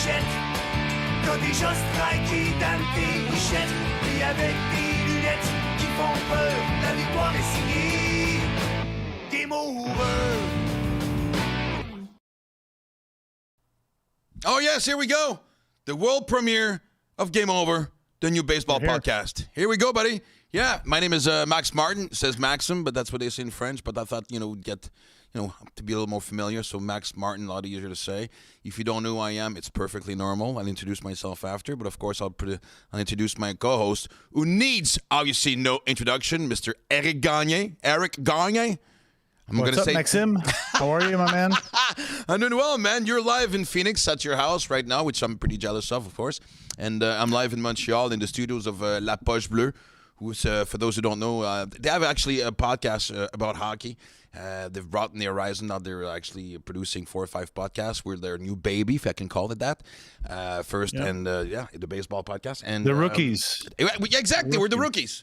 bichette. T'as déjà striké dans tes richettes. Puis avec des lunettes qui font peur, la victoire est signée. Game over. Oh, yes, here we go. The world premiere of Game Over, the new baseball podcast. Here we go, buddy. Yeah, my name is Max Martin. It says Maxim, but that's what they say in French. But I thought, we'd get, to be a little more familiar. So Max Martin, a lot easier to say. If you don't know who I am, it's perfectly normal. I'll introduce myself after. But, of course, I'll introduce my co-host, who needs, obviously, no introduction, Mr. Eric Gagne. Eric Gagne. What's up, Maxim? How are you, my man? I'm doing well, man. You're live in Phoenix at your house right now, which I'm pretty jealous of course. And I'm live in Montreal in the studios of La Poche Bleue, who's, for those who don't know, they have actually a podcast about hockey. They've brought in the horizon. Now they're actually producing 4 or 5 podcasts. We're their new baby, if I can call it that. First, yep. And the baseball podcast. And the rookies. Exactly, we're the rookies.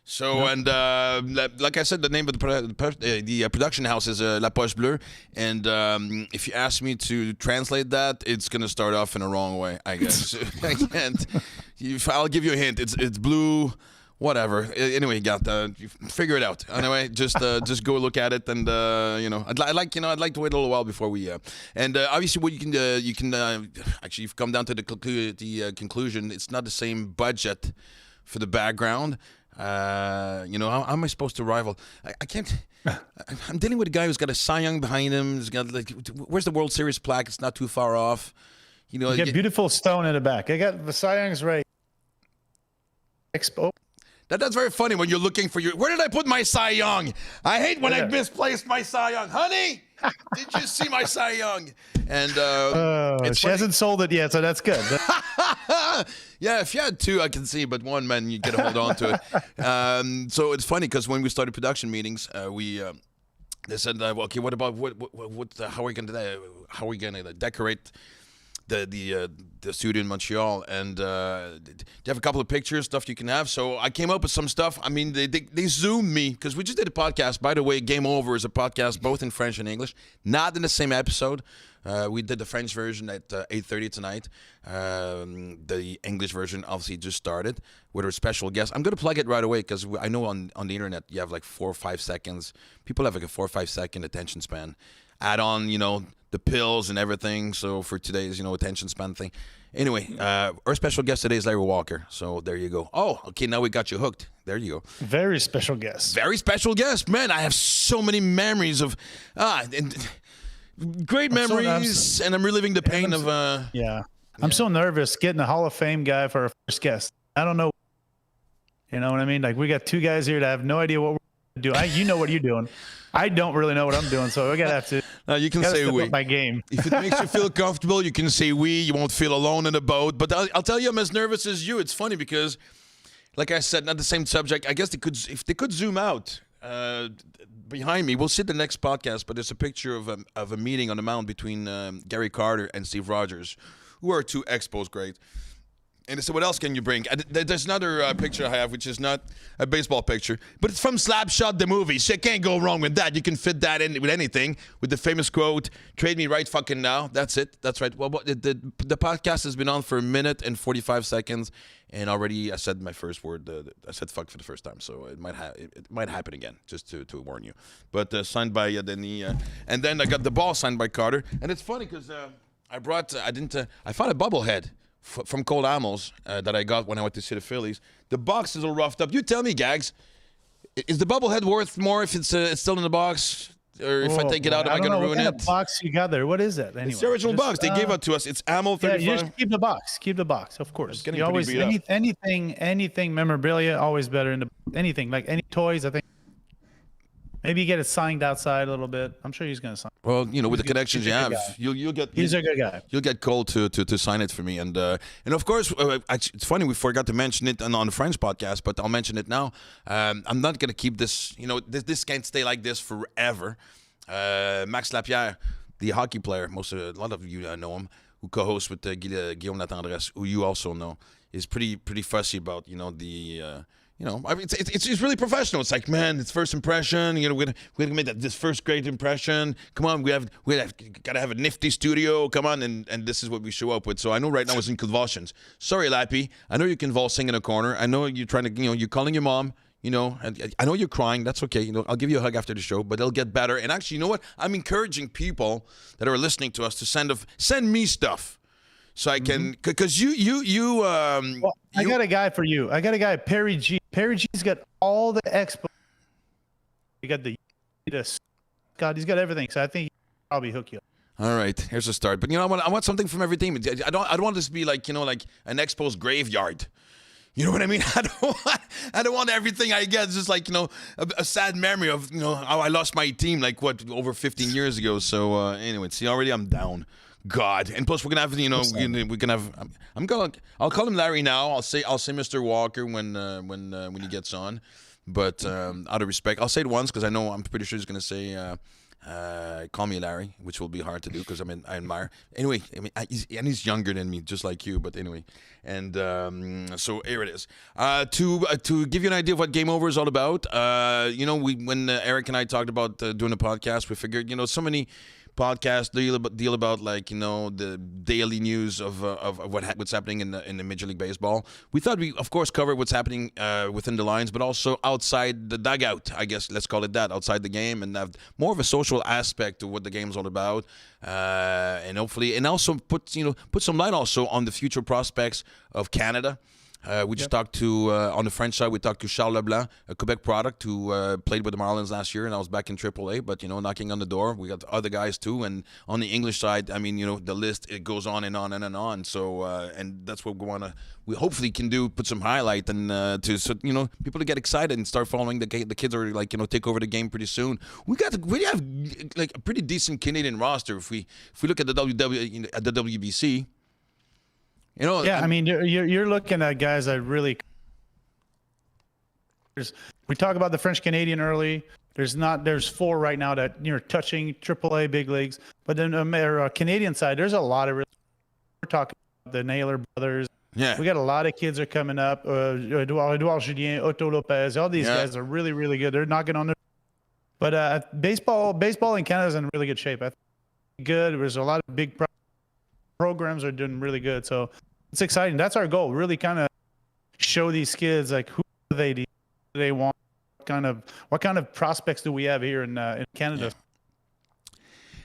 So, yep. And like I said, the name of the production house is La Poche Bleue. And if you ask me to translate that, it's going to start off in a wrong way, I guess. I can't. I'll give you a hint. It's blue, whatever. Anyway, figure it out. Anyway, just go look at it. And, I'd like to wait a little while before we... And obviously, what you can actually, you've come down to the conclusion. It's not the same budget for the background. How am I supposed to rival? I can't. I'm dealing with a guy who's got a Cy Young behind him. He's got where's the World Series plaque? It's not too far off. You got beautiful stone in the back. I got the Cy Young's right. Expo. That's very funny when you're looking for where did I put my Cy Young? I hate when I misplaced my Cy Young. Honey, did you see my Cy Young? And she hasn't sold it yet, so that's good. Yeah, if you had 2, I can see, but 1, man, you get to hold on to it. So it's funny because when we started production meetings, they said, okay, what about how are we going to decorate the studio in Montreal? And they have a couple of pictures, stuff you can have. So I came up with some stuff. I mean, they zoomed me because we just did a podcast. By the way, Game Over is a podcast both in French and English, not in the same episode. We did the French version at 8:30 tonight. The English version obviously just started with our special guest. I'm going to plug it right away because I know on the internet you have like 4 or 5 seconds. People have like a 4 or 5 second attention span. Add on, the pills and everything. So for today's, attention span thing. Anyway, our special guest today is Larry Walker. So there you go. Oh, okay. Now we got you hooked. There you go. Very special guest. Very special guest. Man, I have so many memories of... great memories, and I'm reliving the pain of... I'm so nervous getting a Hall of Fame guy for our first guest. I don't know. You know what I mean? Like, we got 2 guys here that have no idea what we're doing. You know what you're doing. I don't really know what I'm doing, so we're going to have to... you can say we. My game. If it makes you feel comfortable, you can say we. You won't feel alone in the boat. But I'll tell you, I'm as nervous as you. It's funny because, like I said, not the same subject. I guess if they could zoom out... behind me, we'll see the next podcast, but there's a picture of a meeting on the mound between Gary Carter and Steve Rogers, who are 2 Expos great. And I said, what else can you bring? There's another picture I have, which is not a baseball picture, but it's from Slapshot, the movie. So you can't go wrong with that. You can fit that in with anything, with the famous quote, "Trade me right fucking now." That's it. That's right. Well, the podcast has been on for 1 minute and 45 seconds, and already I said my first word. I said fuck for the first time, so it might happen again, just to warn you. But signed by Denis, and then I got the ball signed by Carter. And it's funny because I found a bubblehead from Cold Amos that I got when I went to see the Phillies. The box is all roughed up. You tell me, Gags, is the bubblehead worth more if it's still in the box? Or if I take it out, am I going to ruin it? What box you got there? What is it? Anyway, it's the original box. They gave it to us. It's Ammo 35. Yeah, you just keep the box. Keep the box, of course. You always anything memorabilia always better in the anything like any toys. I think maybe you get it signed outside a little bit. I'm sure he's going to sign. Well, with the connections you have, you'll get. He's a good guy. You'll get Cole to sign it for me, and of course, it's funny we forgot to mention it on the French podcast, but I'll mention it now. I'm not going to keep this. This can't stay like this forever. Max Lapierre, the hockey player, a lot of you know him, who co-hosts with Guillaume Latendresse, who you also know, is pretty fussy about the I mean, it's really professional. It's like, man, it's first impression. We're gonna make this first great impression. Come on, we gotta have a nifty studio. Come on, and this is what we show up with. So I know right now it's in convulsions. Sorry, Lappy. I know you're convulsing in a corner. I know you're trying to, you're calling your mom. And I know you're crying. That's okay. I'll give you a hug after the show, but it'll get better. And actually, you know what? I'm encouraging people that are listening to us to send me stuff. So I can, because I got a guy for you. I got a guy, Perry G. Perry G's got all the expo. He got God, he's got everything. So I think he'll probably hook you up. All right, here's a start. But I want something from every team. I don't want this to be like like an Expos graveyard. You know what I mean? I don't want everything I get. It's just like a sad memory of how I lost my team over 15 years ago. So anyway, see, already I'm down. God, and plus we're gonna have we're gonna have. I'll call him Larry now. I'll say Mr. Walker when he gets on, but out of respect, I'll say it once because I'm pretty sure he's gonna say call me Larry, which will be hard to do because I admire. Anyway, he's younger than me, just like you. But anyway, and so here it is. To give you an idea of what Game Over is all about, when Eric and I talked about doing a podcast, we figured so many podcasts deal about the daily news of what's happening in the Major League Baseball. We thought we of course covered what's happening within the lines, but also outside the dugout. I guess let's call it that, outside the game, and have more of a social aspect to what the game's all about, and hopefully, and also put some light also on the future prospects of Canada. We just talked to, on the French side, we talked to Charles Leblanc, a Quebec product who played with the Marlins last year, and I was back in AAA, but, knocking on the door. We got other guys, too, and on the English side, I mean, the list, it goes on and on and on. So, and that's what we hopefully can do, put some highlight and people to get excited and start following the kids are take over the game pretty soon. We have like a pretty decent Canadian roster if we look at the WBC. I mean, you're looking at guys that really. We talk about the French Canadian early. There's 4 right now that touching AAA big leagues, but then Canadian side, there's a lot of. We're talking about the Naylor brothers. Yeah, we got a lot of kids are coming up. Edouard Julien, Otto Lopez, all these guys are really, really good. They're knocking on their. But baseball in Canada is in really good shape. I think good. There's a lot of big programs are doing really good. So it's exciting. That's our goal. Really kind of show these kids who do they want, what kind of prospects do we have here in Canada. Yeah.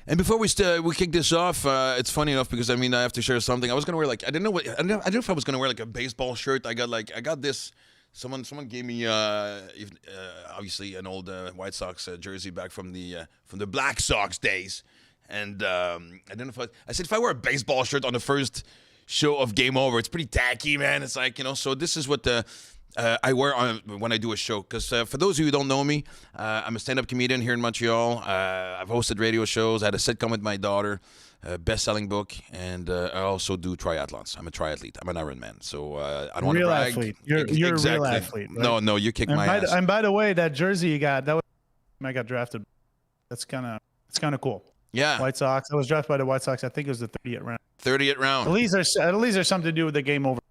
And before we kick this off, it's funny enough because I have to share something. I was gonna wear I didn't know if I was gonna wear a baseball shirt. I got this. Someone gave me obviously an old White Sox jersey back from the Black Sox days. And I don't know I said if I wear a baseball shirt on the first show of Game Over, it's pretty tacky, man. It's like, so this is what I wear when I do a show. Because for those of you who don't know me, I'm a stand-up comedian here in Montreal. I've hosted radio shows. I had a sitcom with my daughter, best-selling book, and I also do triathlons. I'm a triathlete. I'm an Ironman. So I don't want to brag. Athlete. You're exactly. A real athlete. Right? No, you kick my ass. And by the way, that jersey you got, I got drafted. It's kind of cool. Yeah. White Sox. I was drafted by the White Sox. I think it was the 30th round. 30th round. At least there's something to do with the Game Over.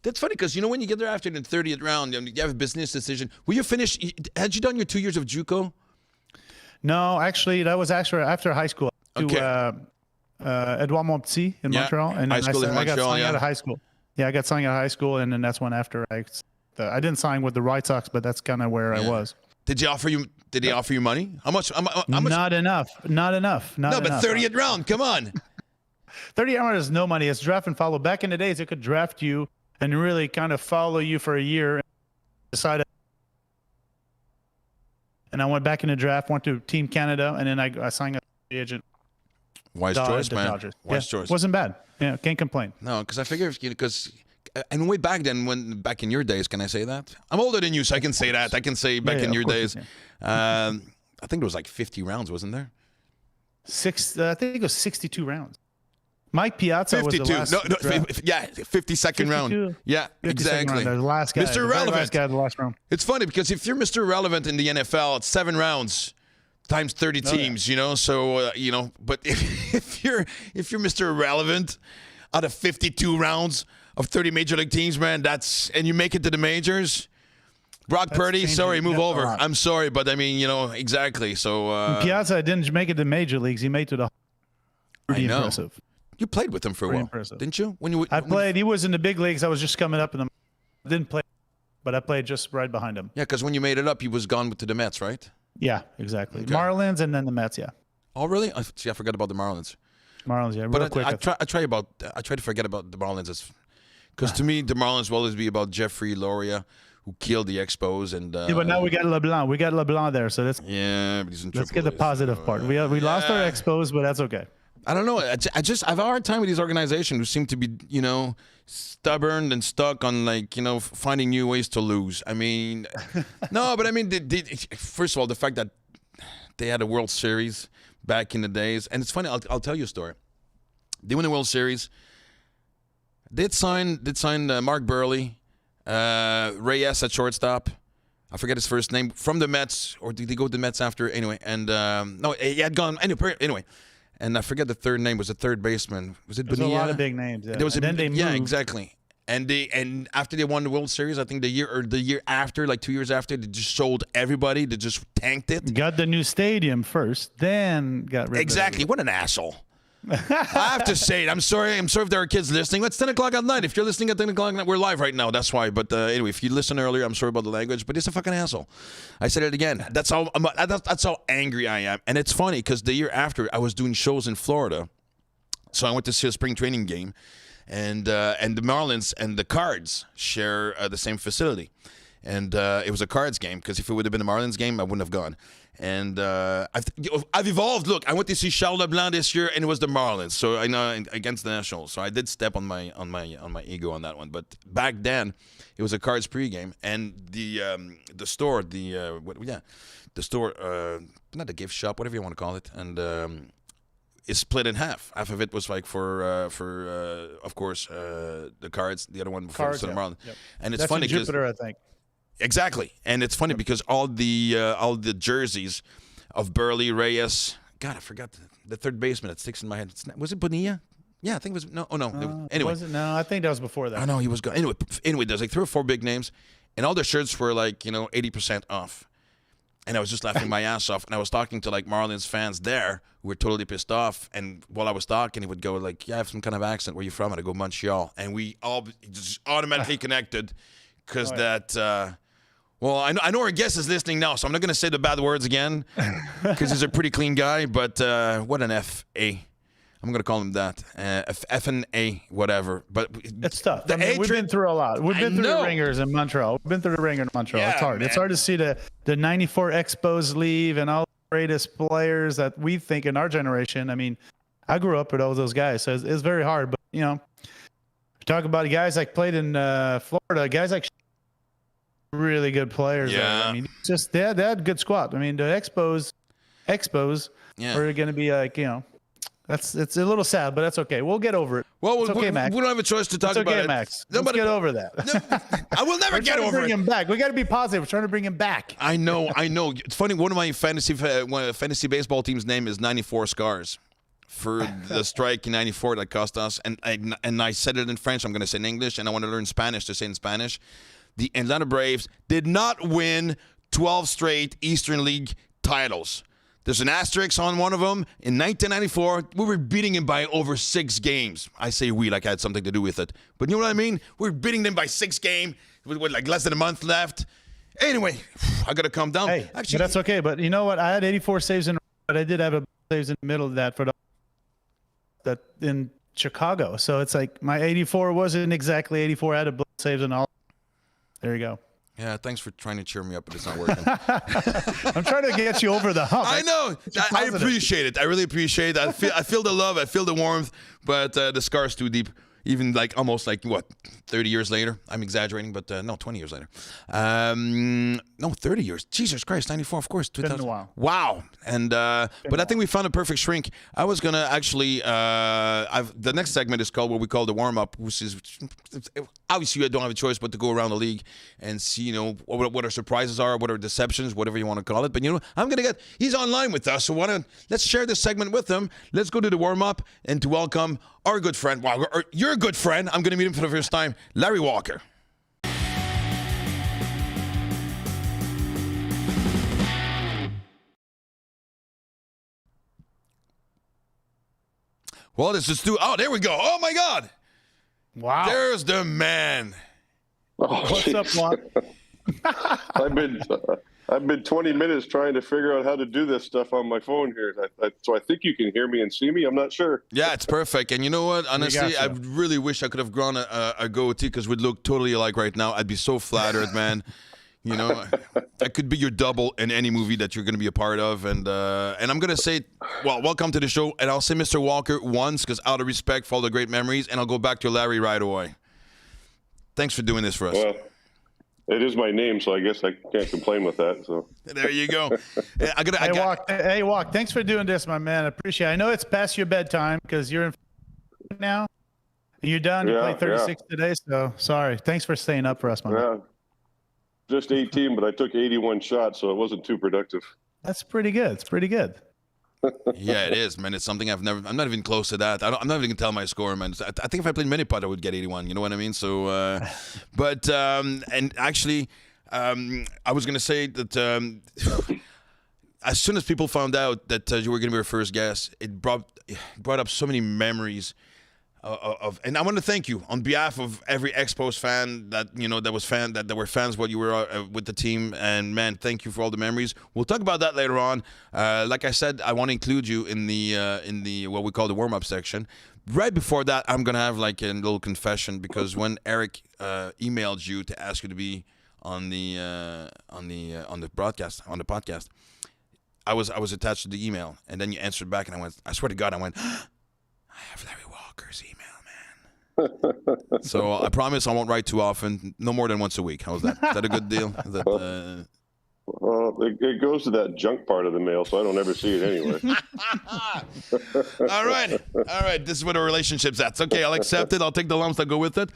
That's funny because when you get there after the 30th round, you have a business decision. Were you finished? Had you done your 2 years of JUCO? No, actually, that was after high school. Okay. To Edouard Montpetit in Montreal, and high school in Montreal. I got signed out of high school. Yeah, I got signed out of high school, and then that's when after I didn't sign with the White Sox, but that's kind of where I was. Did he offer you money? How much? Not enough. No, but 30th round. Come on. 30th round is no money. It's draft and follow. Back in the days, it could draft you and really kind of follow you for a year and decide. And I went back in the draft, went to Team Canada, and then I signed a free agent. Wise choice, man. Dodgers. Wise choice. Wasn't bad. Yeah, can't complain. No, because I figure and way back then, back in your days, can I say that? I'm older than you, so I can say that. I can say back in your days. I think there was 50 rounds, wasn't there? I think it was 62 rounds. Mike Piazza 52. Was the last. 52nd round. Yeah, exactly. Round. The last guy. Mr. Irrelevant. Last guy, the last round. It's funny because if you're Mr. Irrelevant in the NFL, it's 7 rounds times 30 teams. Yeah. So but if you're Mr. Irrelevant. out of 52 rounds of 30 major league teams, man. And you make it to the majors. Brock Purdy, sorry, move over. I'm sorry, but I mean, exactly. So Piazza didn't make it to major leagues. He made it to the. Pretty impressive. You played with him for a while, didn't you? I played. He was in the big leagues. I was just coming up in the. Didn't play, but I played just right behind him. Yeah, because when you made it up, he was gone to the Mets, right? Yeah, exactly. Okay. Marlins and then the Mets. Yeah. Oh, really? See, I forgot about the Marlins. Marlins, yeah. But I try to forget about the Marlins, because to me the Marlins will always be about Jeffrey Loria, who killed the Expos, and yeah, but now we got LeBlanc. We got LeBlanc there, so that's but he's in let's get the positive part. We lost our Expos, but that's okay. I don't know. I have a hard time with these organizations who seem to be stubborn and stuck on finding new ways to lose. I mean, no, but I mean, first of all, the fact that they had a World Series back in the days, and it's funny. I'll tell you a story. They won the World Series. Did sign Mark Burley, Reyes at shortstop. I forget his first name, from the Mets, or did he go to the Mets after? Anyway, and no, he had gone anyway. And I forget the third name. Was the third baseman? Was it Bonilla? There's a lot of big names. Yeah. Yeah, exactly. And after they won the World Series, I think the year after, like 2 years after, they just sold everybody. They just tanked it. Got the new stadium first, then got rid of it. Exactly. What an asshole. I have to say it. I'm sorry if there are kids listening. It's 10 o'clock at night. If you're listening at 10 o'clock at night, we're live right now. That's why. But anyway, if you listened earlier, I'm sorry about the language, but he's a fucking asshole. I said it again. That's how angry I am. And it's funny because the year after, I was doing shows in Florida. So I went to see a spring training game. And the Marlins and the Cards share the same facility. And it was a Cards game, because if it would have been a Marlins game, I wouldn't have gone. And I've evolved. Look, I went to see Charles Leblanc this year, and it was the Marlins. So I know, against the Nationals. So I did step on my ego on that one. But back then, it was a Cards pregame, and the store, not the gift shop, whatever you want to call it, and is split in half. Half of it was like for of course the Cards. The other one before the Marlins. Yep. And it's funny because Jupiter, I think. Exactly, and it's funny because all the jerseys of Burley, Reyes. God, I forgot the third baseman that sticks in my head. Was it Bonilla? Yeah, I think it was. No, anyway, was it? No, I think that was before that. I know he was gone. Anyway, there's like 3 or 4 big names, and all their shirts were like 80% off. And I was just laughing my ass off, and I was talking to like Marlins fans there who were totally pissed off. And while I was talking, he would go like, "Yeah, I have some kind of accent. Where you from?" And I go, "Montreal." And we all just automatically connected because well, I know our guest is listening now, so I'm not going to say the bad words again because he's a pretty clean guy, but what an F.A. I'm going to call him that. F&A, whatever. But it's tough. We've been through a lot. We've been through the ringers in Montreal. We've been through the ringer in Montreal. Yeah, it's hard. Man. It's hard to see the 94 Expos leave and all the greatest players that we think in our generation. I mean, I grew up with all those guys, so it's very hard. But, talk about guys like played in Florida, guys like really good players. Yeah. I mean, just they had a good squad. I mean, the Expos are going to be like, it's a little sad, but that's okay. We'll get over it. Well, it's okay, Max. We don't have a choice to talk about it. Max. Let's get over that. I will never get over it. Bring him back. We got to be positive. We're trying to bring him back. I know. It's funny. One of my fantasy baseball team's name is 94 Scars for the strike in 94 that cost us. And I said it in French. I'm going to say in English, and I want to learn Spanish to say in Spanish. The Atlanta Braves did not win 12 straight Eastern League titles. There's an asterisk on one of them. In 1994, we were beating him by over 6 games. I say we like I had something to do with it. But you know what I mean? We're beating them by 6 games with like less than a month left. Anyway, I got to calm down. Hey, actually, but that's okay. But you know what? I had 84 saves but I did have a saves in the middle of that that in Chicago. So it's like my 84 wasn't exactly 84. I had saves and all. There you go. Yeah, thanks for trying to cheer me up, but it's not working. I'm trying to get you over the hump. I know. I appreciate it. I really appreciate it. I feel the love. I feel the warmth, but the scar's too deep. Even almost 30 years later. I'm exaggerating, but no, 20 years later. No, 30 years. Jesus Christ, 94, of course. 2000. Been a while. Wow. And but I think we found a perfect shrink. I was gonna actually. The next segment is called what we call the warm up, which is obviously I don't have a choice but to go around the league and see what our surprises are, what our deceptions, whatever you want to call it. But I'm gonna he's online with us, so let's share this segment with him. Let's go to the warm up and to welcome our good friend, your good friend, I'm going to meet him for the first time, Larry Walker. Well, this is oh, there we go. Oh, my God. Wow. There's the man. Oh, What's up, Juan? I've been 20 minutes trying to figure out how to do this stuff on my phone here. So I think you can hear me and see me. I'm not sure. Yeah, it's perfect. And you know what? Honestly, I really wish I could have grown a goatee because we'd look totally alike right now. I'd be so flattered, man. You know, I could be your double in any movie that you're going to be a part of. And I'm going to say, well, welcome to the show. And I'll say Mr. Walker once because out of respect for all the great memories. And I'll go back to Larry right away. Thanks for doing this for us. Well, it is my name, so I guess I can't complain with that. So there you go. Hey, Walk. Thanks for doing this, my man. I appreciate it. I know it's past your bedtime because you're in now. You're done. You played 36 today, so sorry. Thanks for staying up for us, my man. Just 18, but I took 81 shots, so it wasn't too productive. That's pretty good. It's pretty good. Yeah, it is, man. It's something I'm not even close to that. I'm not even going to tell my score, man. I think if I played mini putt, I would get 81. You know what I mean? So, and actually, I was going to say that as soon as people found out that you were going to be our first guest, it brought up so many memories and I want to thank you on behalf of every Expos fan that that were fans while you were with the team. And man, thank you for all the memories. We'll talk about that later on. Like I said, I want to include you in the what we call the warm-up section. Right before that, I'm gonna have like a little confession because when Eric emailed you to ask you to be on the podcast, I was attached to the email, and then you answered back, and I swear to God, I have Larry Walker's email, man. So I promise I won't write too often, no more than once a week. How's that? Is that a good deal? Is that, Well, it goes to that junk part of the mail, so I don't ever see it anyway. All right. This is where the relationship's at. Okay, I'll accept it. I'll take the lumps that go with it.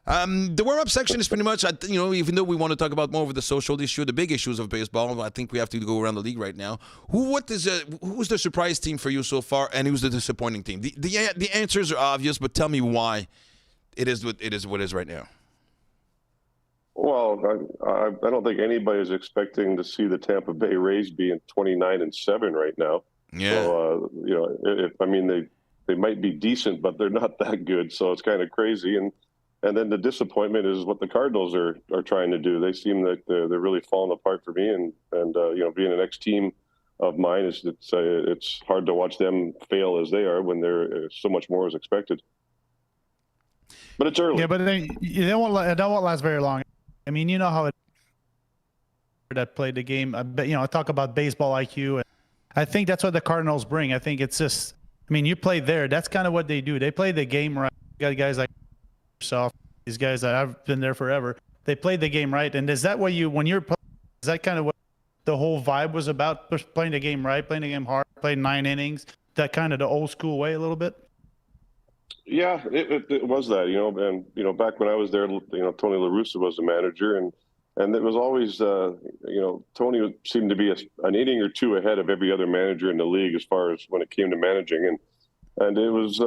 The warm-up section is pretty much, even though we want to talk about more of the social issue, the big issues of baseball, I think we have to go around the league right now. Who's the surprise team for you so far, and who's the disappointing team? The answers are obvious, but tell me why it is what it is right now. Well, I don't think anybody is expecting to see the Tampa Bay Rays being 29-7 right now. Yeah. So, they might be decent, but they're not that good. So it's kind of crazy. And then the disappointment is what the Cardinals are trying to do. They seem like they're really falling apart for me. And being an ex-team of mine, it's hard to watch them fail as they are when they're so much more is expected. But it's early. Yeah, but it won't last very long. I mean, you know how that played the game. I talk about baseball IQ. And I think that's what the Cardinals bring. I think it's just, you play there. That's kind of what they do. They play the game right. You got guys like yourself, these guys that I've been there forever. They played the game right. And is that what when you're playing, is that kind of what the whole vibe was about? Playing the game right, playing the game hard, playing 9 innings, that kind of the old school way a little bit? Yeah, it was that, and, back when I was there, Tony La Russa was the manager, and it was always, Tony seemed to be an inning or two ahead of every other manager in the league as far as when it came to managing. And it was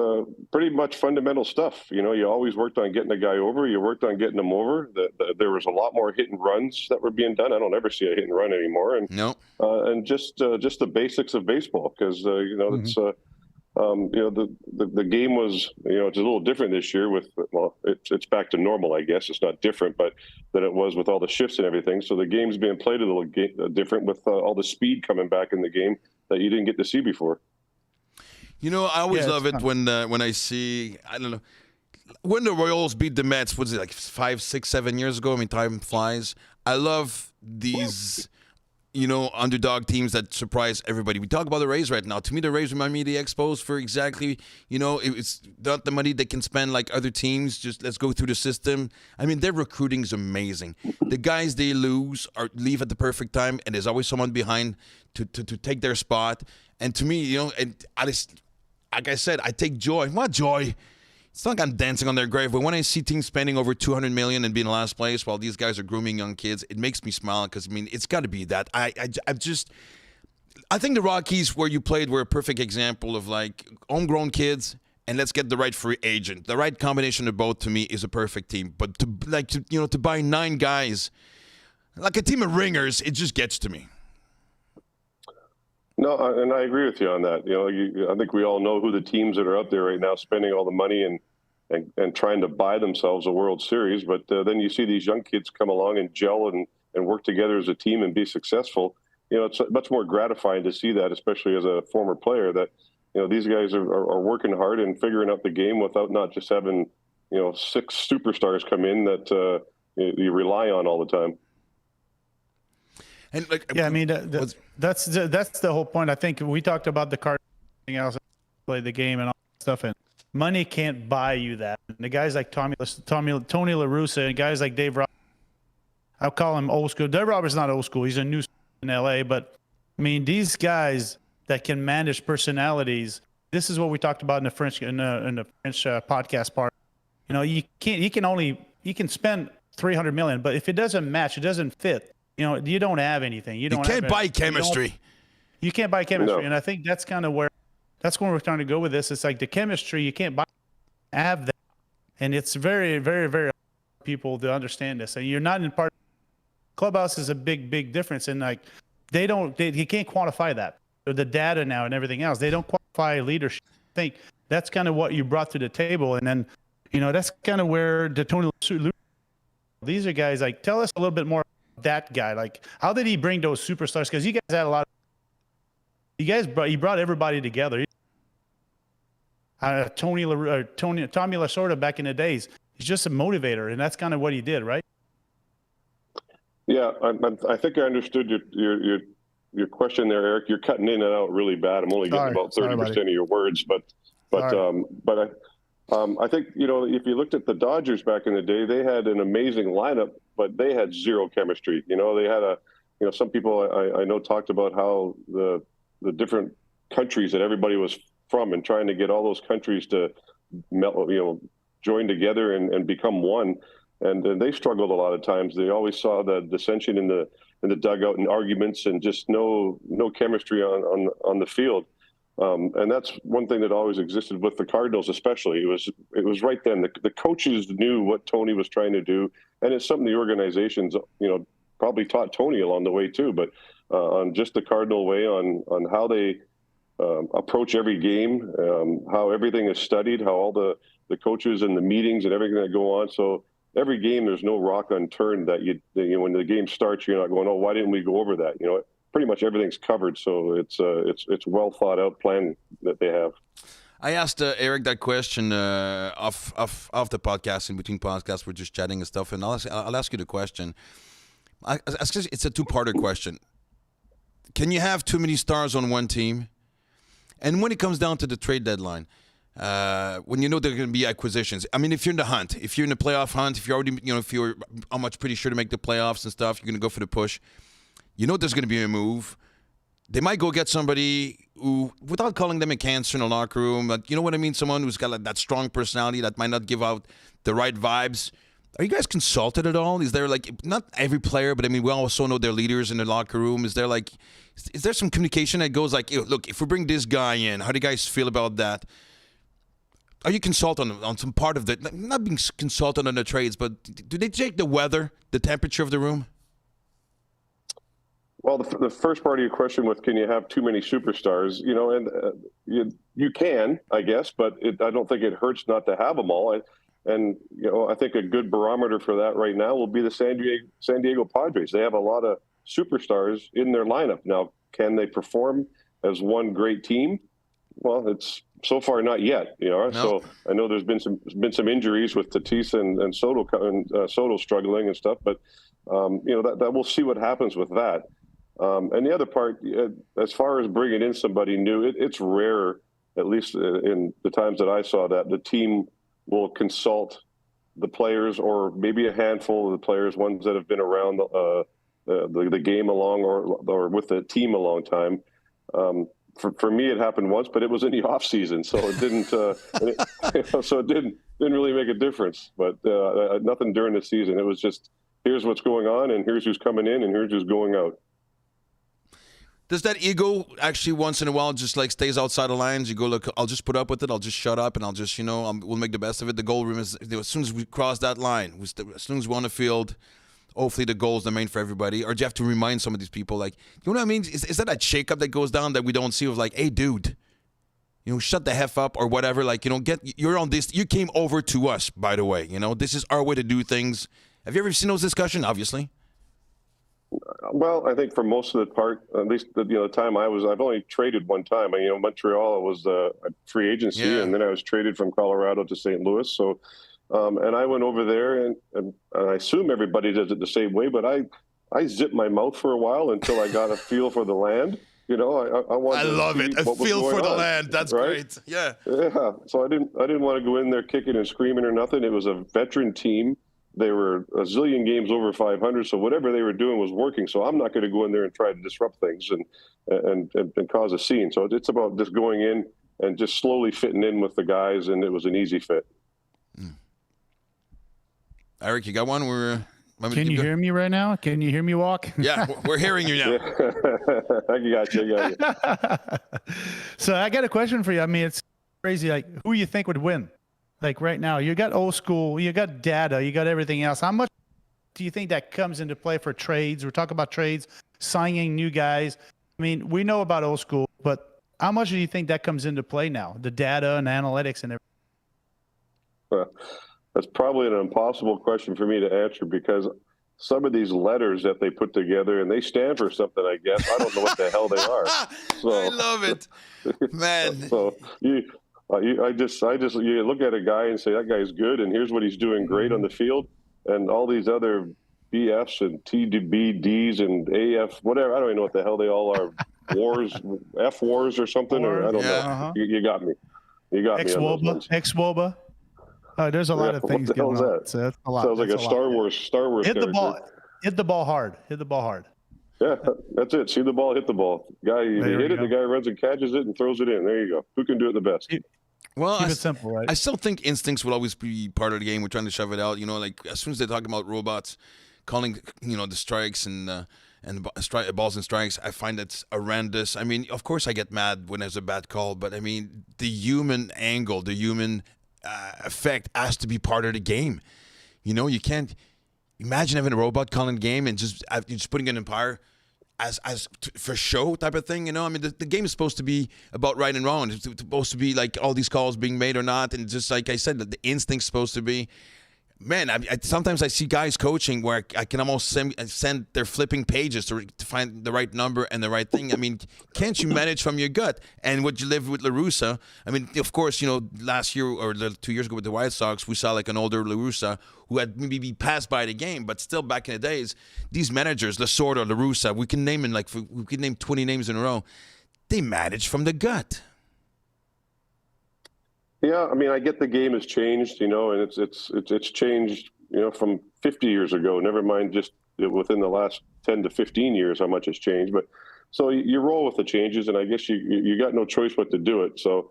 pretty much fundamental stuff. You always worked on getting a guy over. You worked on getting him over. There was a lot more hit and runs that were being done. I don't ever see a hit and run anymore. And no. And just the basics of baseball, because it's. The game was, it's a little different this year it's back to normal, I guess. It's not different, but than it was with all the shifts and everything. So the game's being played a little different with all the speed coming back in the game that you didn't get to see before. I always love it when I see, I don't know, when the Royals beat the Mets, was it like 5, 6, 7 years ago? time flies. I love these... underdog teams that surprise everybody. We talk about the Rays right now. To me, the Rays remind me of the Expos for exactly, it's not the money they can spend like other teams. Just let's go through the system. Their recruiting is amazing. The guys they leave at the perfect time, and there's always someone behind to take their spot. And to me, and I just, like I said, I take joy. What joy? It's not like I'm dancing on their grave, but when I see teams spending over $200 million and being in last place while these guys are grooming young kids, it makes me smile because, it's got to be that. I think the Rockies where you played were a perfect example of like homegrown kids and let's get the right free agent. The right combination of both, to me, is a perfect team. But to buy 9 guys, like a team of ringers, it just gets to me. No, and I agree with you on that. I think we all know who the teams that are out there right now spending all the money and trying to buy themselves a World Series. But then you see these young kids come along and gel and work together as a team and be successful. It's much more gratifying to see that, especially as a former player, that these guys are working hard and figuring out the game without not just having 6 superstars come in that you rely on all the time. And yeah, I mean that's the whole point. I think we talked about the card, everything else, play the game and all that stuff, and money can't buy you that. And the guys like Tony La Russa and guys like Dave Roberts, I'll call him old school. Dave Roberts is not old school. He's a new in LA, but I mean these guys that can manage personalities. This is what we talked about in the French podcast part. You can spend $300 million, but if it doesn't match, it doesn't fit. You don't have anything. You can't buy chemistry. You can't buy chemistry, No. and I think that's kind of where we're trying to go with this. It's like the chemistry you can't buy, have that, and it's very, very, very hard for people to understand this. And you're not in part. Clubhouse is a big difference, and like you can't quantify that. The data now and everything else, they don't quantify leadership. I think that's kind of what you brought to the table, and then that's kind of where the Tony. These are guys like tell us a little bit more. That guy, like, how did he bring those superstars? Because you guys had a lot. He brought everybody together. Tommy Lasorda back in the days. He's just a motivator, and that's kind of what he did, right? Yeah, I think I understood your question there, Eric. You're cutting in and out really bad. I'm only getting about 30% of your words, but I think if you looked at the Dodgers back in the day, they had an amazing lineup, but they had zero chemistry. They had some people I know talked about how the different countries that everybody was from and trying to get all those countries to join together and become one. And they struggled a lot of times. They always saw the dissension in the dugout and arguments and just no chemistry on the field. And that's one thing that always existed with the Cardinals, especially. It was right then. The coaches knew what Tony was trying to do, and it's something the organizations, probably taught Tony along the way too. But on just the Cardinal way, on how they approach every game, how everything is studied, how all the coaches and the meetings and everything that go on. So every game, there's no rock unturned that when the game starts, you're not going, oh, why didn't we go over that? Pretty much everything's covered, so it's well thought out plan that they have. I asked Eric that question off the podcast. In between podcasts, we're just chatting and stuff, and I'll ask you the question. It's a 2-parter question. Can you have too many stars on one team? And when it comes down to the trade deadline, when there are going to be acquisitions, I mean, if you're in the hunt, if you're in the playoff hunt, if you're already, if you're almost pretty sure to make the playoffs and stuff, you're going to go for the push. There's going to be a move. They might go get somebody who, without calling them a cancer in a locker room, but you know what I mean? Someone who's got that strong personality that might not give out the right vibes. Are you guys consulted at all? Is there not every player, but I mean, we also know their leaders in the locker room. Is there some communication that goes like, look, if we bring this guy in, how do you guys feel about that? Are you consulted on some part of the, not being consulted on the trades, but do they take the weather, the temperature of the room? Well, the first part of your question with can you have too many superstars, you can, I guess, but I don't think it hurts not to have them all. I think a good barometer for that right now will be the San Diego Padres. They have a lot of superstars in their lineup. Now, can they perform as one great team? Well, it's so far not yet. No. So I know there's been some injuries with Tatis and Soto struggling and stuff, but that we'll see what happens with that. And the other part, as far as bringing in somebody new, it's rare, at least in the times that I saw that, the team will consult the players or maybe a handful of the players, ones that have been around the game along or with the team a long time. For me, it happened once, but it was in the off season, so it didn't. So it didn't really make a difference. But nothing during the season. It was just here's what's going on, and here's who's coming in, and here's who's going out. Does that ego actually once in a while just like stays outside the lines? You go, look, I'll just put up with it. I'll just shut up and I'll just, we'll make the best of it. The goal room is, as soon as we cross that line, as soon as we're on the field, hopefully the goal is the main for everybody. Or do you have to remind some of these people, like, you know what I mean? Is that a shakeup that goes down that we don't see of like, hey, dude, shut the F up or whatever. Like, you're on this. You came over to us, by the way. This is our way to do things. Have you ever seen those discussions? Obviously. Well, I think for most of the part, at least the time I've only traded one time. Montreal was a free agency, and then I was traded from Colorado to St. Louis. So, and I went over there, and I assume everybody does it the same way. But I zipped my mouth for a while until I got a feel for the land. I wanted. I love it. A feel for the land. That's right? Great. Yeah. Yeah. So I didn't want to go in there kicking and screaming or nothing. It was a veteran team. They were a zillion games over 500, so whatever they were doing was working. So I'm not going to go in there and try to disrupt things and cause a scene. So it's about just going in and just slowly fitting in with the guys, and it was an easy fit. Eric, you got one? Can you hear me right now? Can you hear me walk? Yeah, we're hearing you now. I got you. So I got a question for you. I mean, it's crazy. Like, who you think would win? Like right now, you got old school, you got data, you got everything else. How much do you think that comes into play for trades? We're talking about trades, signing new guys. I mean, we know about old school, but how much do you think that comes into play now? The data and analytics and everything. That's probably an impossible question for me to answer because some of these letters that they put together, and they stand for something, I guess. I don't know what the hell they are. So, I love it, man. So you look at a guy and say, that guy's good, and here's what he's doing great on the field, and all these other BFs and TBDs and AF, whatever, I don't even know what the hell they all are, F wars or something, or I don't know. Uh-huh. You got me. You got me on those ones. Ex-WOBA. Oh, there's a lot of things going on. That? So that's a lot. Sounds like a Star Wars Hit character. the ball. Hit the ball hard. Hit the ball hard. Yeah, that's it. See the ball, hit the ball. Guy, you hit it, the guy runs and catches it and throws it in. There you go. Who can do it the best? Well, keep it simple, right? I still think instincts will always be part of the game. We're trying to shove it out. Like as soon as they talk about robots calling, the strikes and balls and strikes, I find that's horrendous. I mean, of course I get mad when there's a bad call, but I mean, the human angle, the human effect has to be part of the game. You can't imagine having a robot calling the game and just putting an umpire for show type of thing. I mean, the game is supposed to be about right and wrong. It's supposed to be like all these calls being made or not, and just like I said, the instinct's supposed to be. Man, sometimes I see guys coaching where I can almost send their flipping pages to find the right number and the right thing. I mean, can't you manage from your gut? And what you live with La Russa, I mean, of course, last year or 2 years ago with the White Sox, we saw like an older La Russa who had maybe passed by the game, but still back in the days, these managers, Lasorda, La Russa, we can name 20 names in a row. They manage from the gut. Yeah, I mean, I get the game has changed, and it's changed, from 50 years ago. Never mind just within the last 10 to 15 years how much has changed. But so you roll with the changes, and I guess you got no choice but to do it. So,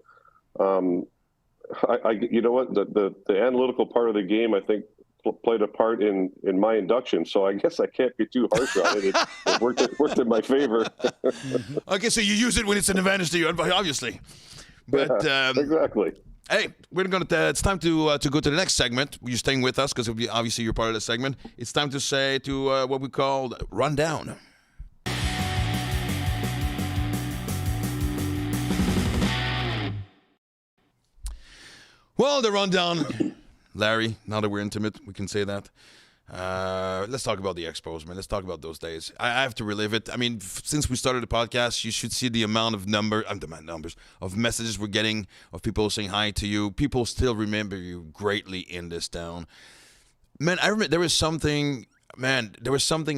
you know what, the analytical part of the game, I think, played a part in my induction. So I guess I can't be too harsh on it. It worked in my favor. Okay, so you use it when it's an advantage to you, obviously. But yeah, exactly. Hey, we're gonna. It's time to go to the next segment. You're staying with us because obviously you're part of the segment. It's time to say what we call rundown. Well, the rundown, Larry. Now that we're intimate, we can say that. Let's talk about the Expos, man. Let's talk about those days. I have to relive it. I mean, since we started the podcast, you should see the amount of numbers of messages we're getting of people saying hi to you. People still remember you greatly in this town. Man, I remember there was something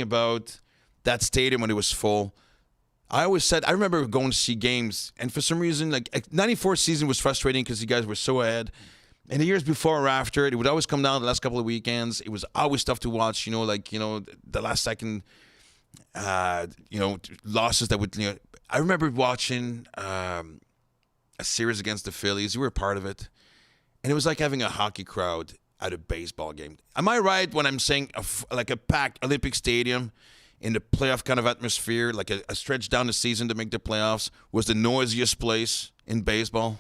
about that stadium when it was full. I remember going to see games, and for some reason, like 94 season was frustrating because you guys were so ahead. And the years before or after, it would always come down the last couple of weekends. It was always tough to watch, the last second, losses that would, I remember watching a series against the Phillies. You were a part of it. And it was like having a hockey crowd at a baseball game. Am I right when I'm saying like a packed Olympic Stadium in the playoff kind of atmosphere, like a stretch down the season to make the playoffs, was the noisiest place in baseball?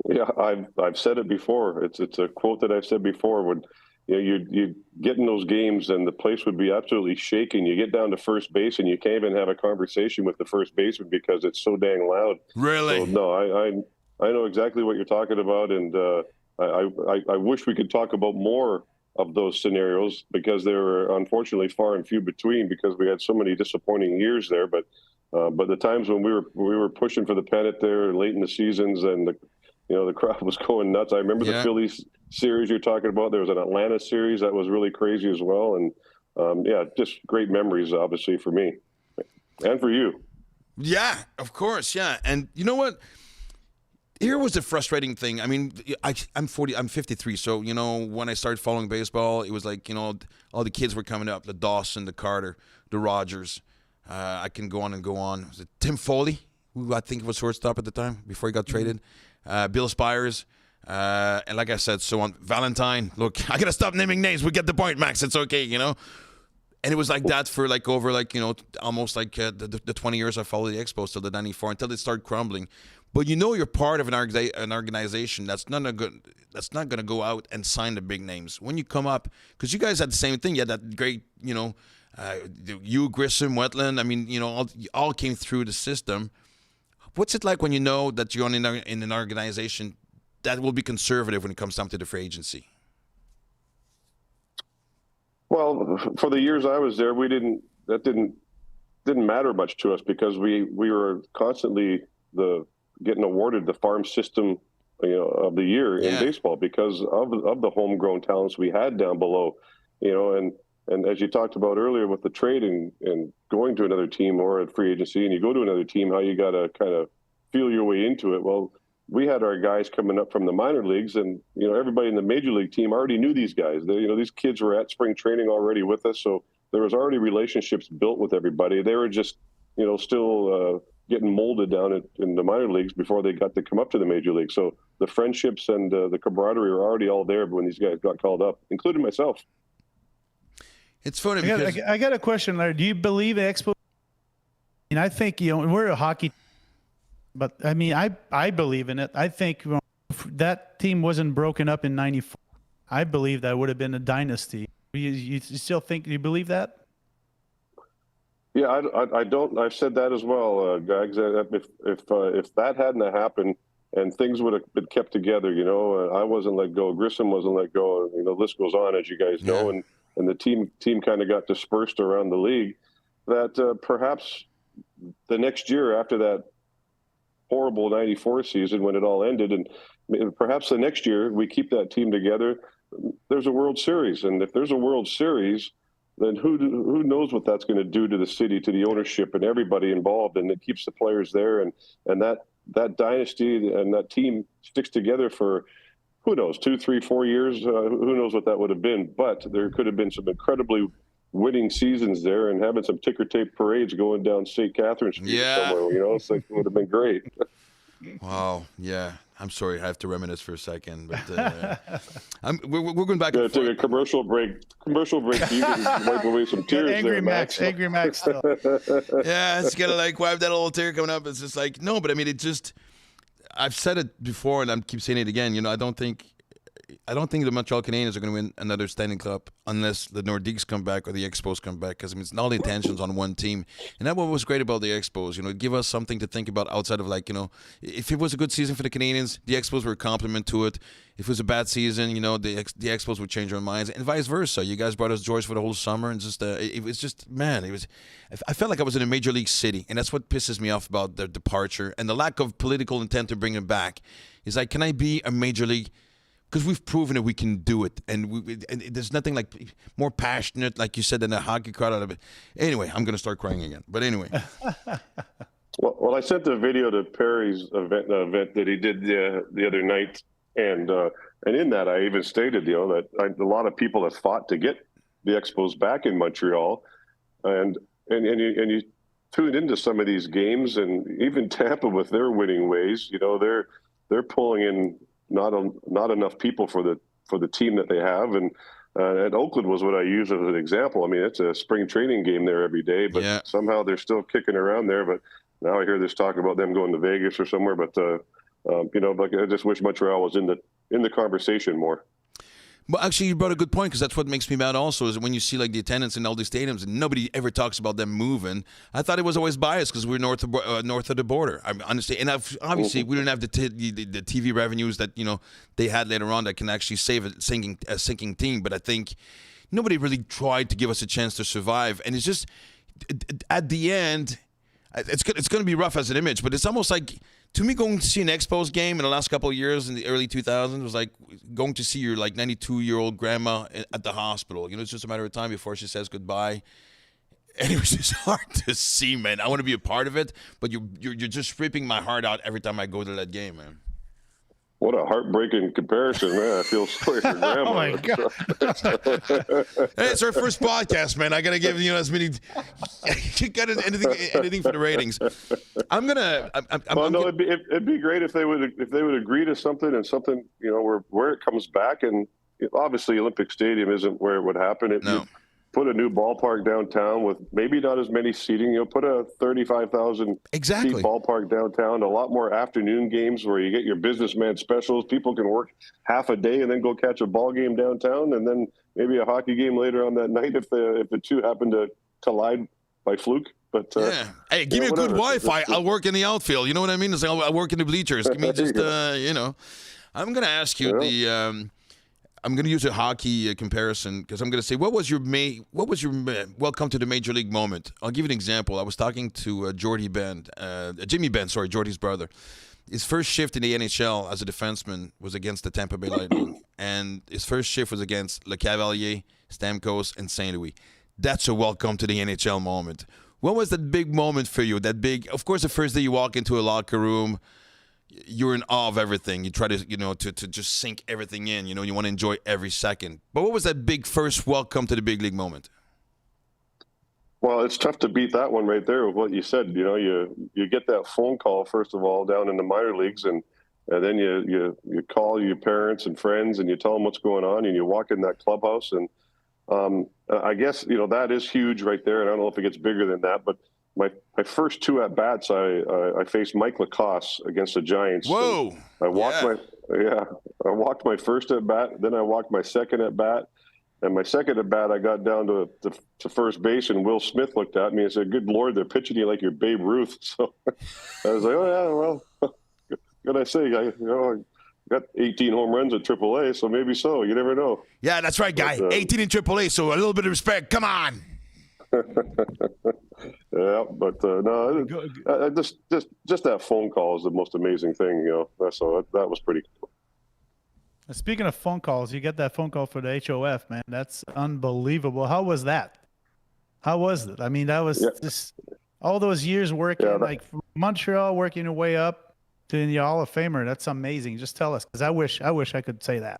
Yeah, I've said it before. It's a quote that I've said before. When you get in those games and the place would be absolutely shaking. You get down to first base and you can't even have a conversation with the first baseman because it's so dang loud. Really? So no, I know exactly what you're talking about, and I wish we could talk about more of those scenarios because they were unfortunately far and few between because we had so many disappointing years there. But the times when we were pushing for the pennant there late in the seasons and the crowd was going nuts. I remember the Phillies series you're talking about. There was an Atlanta series that was really crazy as well. And just great memories, obviously, for me and for you. Yeah, of course. Yeah. And you know what? Here was the frustrating thing. I mean, I'm 53. So, when I started following baseball, it was like, all the kids were coming up, the Dawson, the Carter, the Rogers. I can go on and go on. Was it Tim Foley, who I think was shortstop at the time before he got traded? Bill Spires, and like I said, so on. Valentine. Look, I gotta stop naming names. We get the point, Max. It's okay, And it was like that for almost like the 20 years I followed the Expos till the '94 until they started crumbling. But you're part of an organization that's not gonna go out and sign the big names when you come up, because you guys had the same thing. You had that great, you, Grissom, Wetland. I mean, all came through the system. What's it like when you know that you're in an organization that will be conservative when it comes down to the free agency? Well, for the years I was there, that didn't matter much to us because we were constantly getting awarded the farm system, of the year in baseball because of the homegrown talents we had down below, and as you talked about earlier with the trade and going to another team or at free agency and you go to another team, how you got to kind of feel your way into it. Well, we had our guys coming up from the minor leagues and, everybody in the major league team already knew these guys. These kids were at spring training already with us. So there was already relationships built with everybody. They were just, still getting molded down in the minor leagues before they got to come up to the major league. So the friendships and the camaraderie were already all there when these guys got called up, including myself. It's funny because I got a question, Larry. Do you believe Expo? And I think we're a hockey, but I mean I believe in it. I think if that team wasn't broken up in '94, I believe that would have been a dynasty. You still think? Do you believe that? Yeah, I don't. I've said that as well, Gags. If that hadn't happened and things would have been kept together, I wasn't let go. Grissom wasn't let go. The list goes on, as you guys know, and the team kind of got dispersed around the league, that perhaps the next year after that horrible '94 season when it all ended, and perhaps the next year we keep that team together, there's a World Series. And if there's a World Series, then who knows what that's going to do to the city, to the ownership and everybody involved, and it keeps the players there. And that dynasty and that team sticks together for, who knows, 2, 3, 4 years. Who knows what that would have been? But there could have been some incredibly winning seasons there, and having some ticker tape parades going down St. Catherine's Street somewhere. It's like, it would have been great. Wow. Yeah. I'm sorry. I have to reminisce for a second, but we're going back. Take a commercial break. So you can wipe away some tears. Angry Max. Angry Max still. Yeah, it's gonna wipe that little tear coming up. It's just like, no, but I mean, I've said it before, and I keep saying it again. I don't think the Montreal Canadiens are going to win another Stanley Cup unless the Nordiques come back or the Expos come back, because it's all the attention's on one team. And that's what was great about the Expos. Give us something to think about outside of if it was a good season for the Canadiens, the Expos were a compliment to it. If it was a bad season, the Expos would change their minds, and vice versa. You guys brought us George for the whole summer, and it was just, man, I felt like I was in a major league city, and that's what pisses me off about their departure and the lack of political intent to bring him back. Is like, can I be a major league? Because we've proven that we can do it, and there's nothing like more passionate, like you said, than a hockey crowd out of it. Anyway, I'm going to start crying again. But anyway. Well, I sent the video to Perry's event that he did the other night, and in that I even stated, that a lot of people have fought to get the Expos back in Montreal, and you tune into some of these games, and even Tampa with their winning ways, they're pulling in not enough people for the team that they have, and And Oakland was what I used as an example. I mean, it's a spring training game there every day, but somehow they're still kicking around there. But now I hear this talk about them going to Vegas or somewhere. But like I just wish Montreal was in the conversation more. Well, actually, you brought a good point, because that's what makes me mad also, is when you see like the attendance in all these stadiums and nobody ever talks about them moving. I thought it was always biased because we're north of the border. I understand. And obviously, we didn't have the TV revenues that they had later on that can actually save a sinking team. But I think nobody really tried to give us a chance to survive. And it's just, at the end, it's going to be rough as an image, but it's almost like, to me, going to see an Expos game in the last couple of years in the early 2000s was like going to see your 92-year-old grandma at the hospital. It's just a matter of time before she says goodbye. And it was just hard to see, man. I want to be a part of it, but you're just ripping my heart out every time I go to that game, man. What a heartbreaking comparison, man. I feel sorry for grandma. Oh, my God. Hey, it's our first podcast, man. I got to give as many. You got anything for the ratings. It'd be great if they would agree to something, and something, where it comes back. And obviously, Olympic Stadium isn't where it would happen. No. Put a new ballpark downtown with maybe not as many seating. Put a 35,000 seat ballpark downtown. A lot more afternoon games where you get your businessman specials. People can work half a day and then go catch a ball game downtown, and then maybe a hockey game later on that night if the two happen to collide by fluke. But hey, give me a good Wi-Fi. I'll work in the outfield. You know what I mean? It's like I'll work in the bleachers. Give me just I'm going to ask you I'm going to use a hockey comparison, because I'm going to say, what was your welcome to the major league moment? I'll give you an example. I was talking to Jimmy Benn, Jordy's brother. His first shift in the NHL as a defenseman was against the Tampa Bay Lightning, and his first shift was against Le Cavalier, Stamkos, and St. Louis. That's a welcome to the NHL moment. What was that big moment for you? Of course, the first day you walk into a locker room, you're in awe of everything. You try to, to just sink everything in. You want to enjoy every second. But what was that big first welcome to the big league moment? Well, it's tough to beat that one right there with what you said. You get that phone call, first of all, down in the minor leagues, and then you call your parents and friends and you tell them what's going on, and you walk in that clubhouse. And I guess, that is huge right there. And I don't know if it gets bigger than that, but my first two at bats, I faced Mike Lacoste against the Giants. Whoa! I walked my first at bat, then I walked my second at bat, and my second at bat I got down to first base, and Will Smith looked at me and said, "Good Lord, they're pitching you like you're Babe Ruth." So I was like, "Oh yeah, well, what I say? I got 18 home runs at AAA, so maybe so. You never know." Yeah, that's right, guy. 18 in AAA, so a little bit of respect. Come on. Yeah, but no, just that phone call is the most amazing thing, So that was pretty cool. Speaking of phone calls, you get that phone call for the HOF, man. That's unbelievable. How was that? How was it? I mean, that was just all those years working, like from Montreal, working your way up to the Hall of Famer. That's amazing. Just tell us, because I wish I could say that.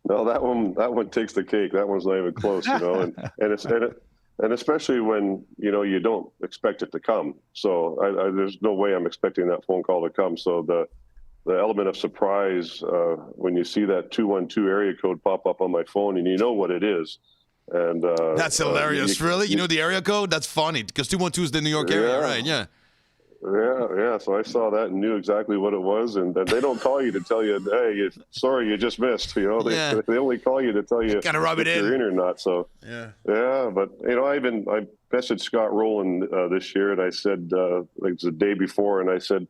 No, that one takes the cake. That one's not even close, and especially when you don't expect it to come. So there's no way I'm expecting that phone call to come. So the element of surprise when you see that 212 area code pop up on my phone, and you know what it is, and that's hilarious. Really, you know the area code? That's funny, because 212 is the New York area, right? Yeah. Yeah. So I saw that and knew exactly what it was, and they don't call you to tell you, "Hey, sorry, you just missed." They only call you to tell you gotta rub it in. If you're in or not. So yeah. But I messaged Scott Rowland this year, and I said, like the day before, and I said,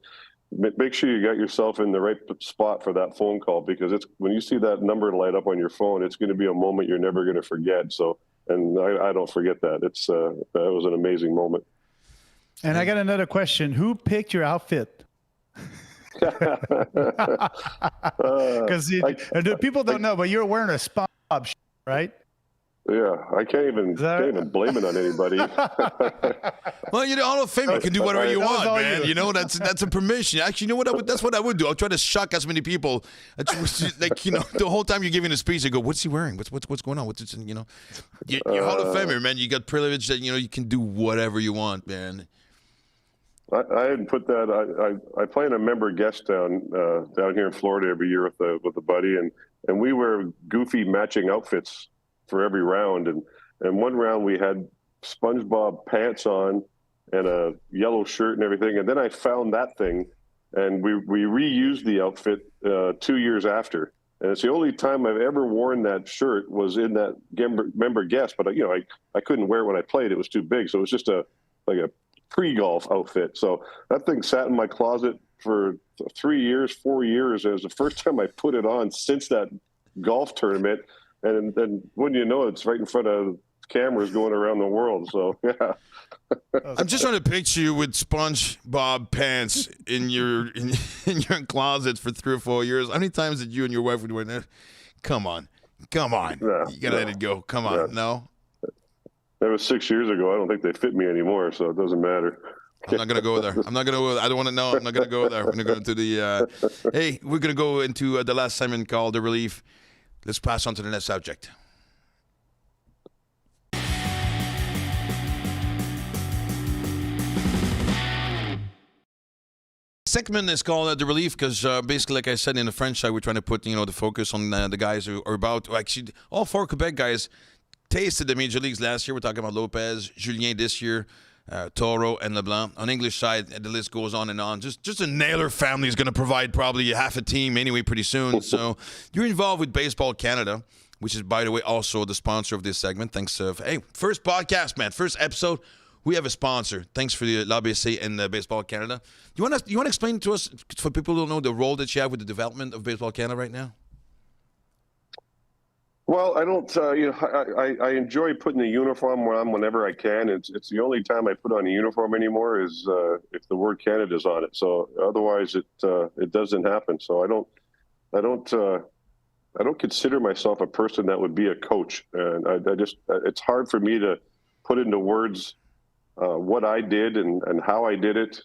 make sure you got yourself in the right spot for that phone call, because it's when you see that number light up on your phone, it's going to be a moment you're never going to forget. So, and I don't forget that. That was an amazing moment. And I got another question. Who picked your outfit? Because people don't know, but you're wearing a SpongeBob shirt, right? Yeah, I can't even blame it on anybody. Well, Hall of Fame, you can do whatever you want, man. That's a permission. Actually, you know what? That's what I would do. I'll try to shock as many people. The whole time you're giving a speech, they go, "What's he wearing? What's going on? You're Hall of Famer, man. You got privilege that you can do whatever you want, man." I hadn't put that. I play in a member guest down here in Florida every year with a buddy, and we wear goofy matching outfits for every round. And one round we had SpongeBob pants on and a yellow shirt and everything. And then I found that thing, and we reused the outfit 2 years after. And it's the only time I've ever worn that shirt was in that member guest. But I couldn't wear it when I played; it was too big. So it was just a pre-golf outfit. So that thing sat in my closet for 3 years, 4 years. It was the first time I put it on since that golf tournament. And then wouldn't you know, it's right in front of cameras going around the world. So, yeah. I'm just trying to picture you with SpongeBob pants in your closet for 3 or 4 years. How many times did you and your wife would wear that? Come on. You gotta let it go. Come on. No? That was 6 years ago. I don't think they fit me anymore, so it doesn't matter. I'm not going to go there. I don't want to know. I'm not going to go there. We're going to go into the hey, we're going to go into the last segment called The Relief. Let's pass on to the next subject. Segment is called The Relief because basically, like I said, in the French side, we're trying to put the focus on the guys who are about to actually, all 4 Quebec guys tasted the major leagues last year. We're talking about Lopez, Julien this year, Toro, and LeBlanc. On the English side, the list goes on and on. Just a Naylor family is going to provide probably half a team anyway pretty soon. So you're involved with Baseball Canada, which is, by the way, also the sponsor of this segment. Thanks. Hey, first podcast, man. First episode. We have a sponsor. Thanks for the l'ABC and Baseball Canada. You want to explain to us, for people who don't know, the role that you have with the development of Baseball Canada right now? Well, I don't. I enjoy putting the uniform on whenever I can. It's the only time I put on a uniform anymore is if the word Canada's on it. So otherwise, it doesn't happen. So I don't consider myself a person that would be a coach, and it's hard for me to put into words what I did and how I did it.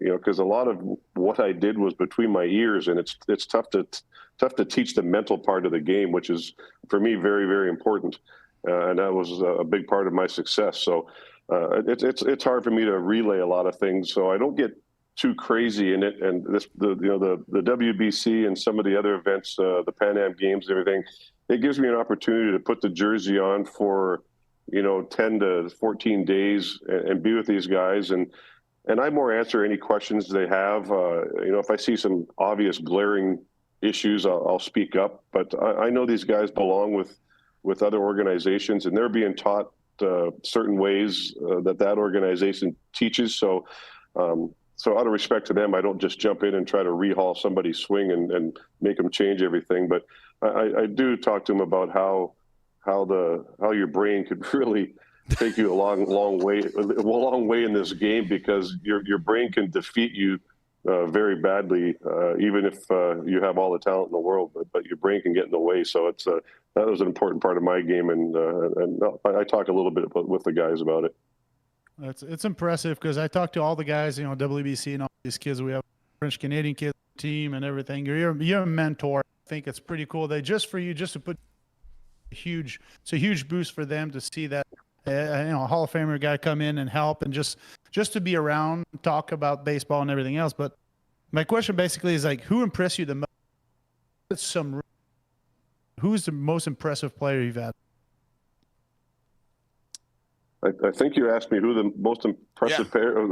Because a lot of what I did was between my ears, and it's tough to teach the mental part of the game, which is for me very, very important, and that was a big part of my success. So it's hard for me to relay a lot of things, so I don't get too crazy in it. And the WBC and some of the other events, the Pan Am Games and everything, it gives me an opportunity to put the jersey on for 10 to 14 days and be with these guys, and I more answer any questions they have. If I see some obvious glaring issues, I'll speak up. But I know these guys belong with other organizations, and they're being taught certain ways that organization teaches. So out of respect to them, I don't just jump in and try to rehaul somebody's swing and make them change everything. But I do talk to them about how your brain could really take you a long way in this game, because your brain can defeat you very badly, even if you have all the talent in the world, but your brain can get in the way. So that was an important part of my game, and I talk a little bit with the guys about it. It's impressive, because I talk to all the guys, WBC and all these kids. We have French Canadian kids team and everything. You're a mentor. I think it's pretty cool. Just to put it's a huge boost for them to see that a Hall of Famer guy come in and help, and just to be around, talk about baseball and everything else. But my question basically is, like, who impressed you the most? Who's the most impressive player you've had? I think you asked me who the most impressive player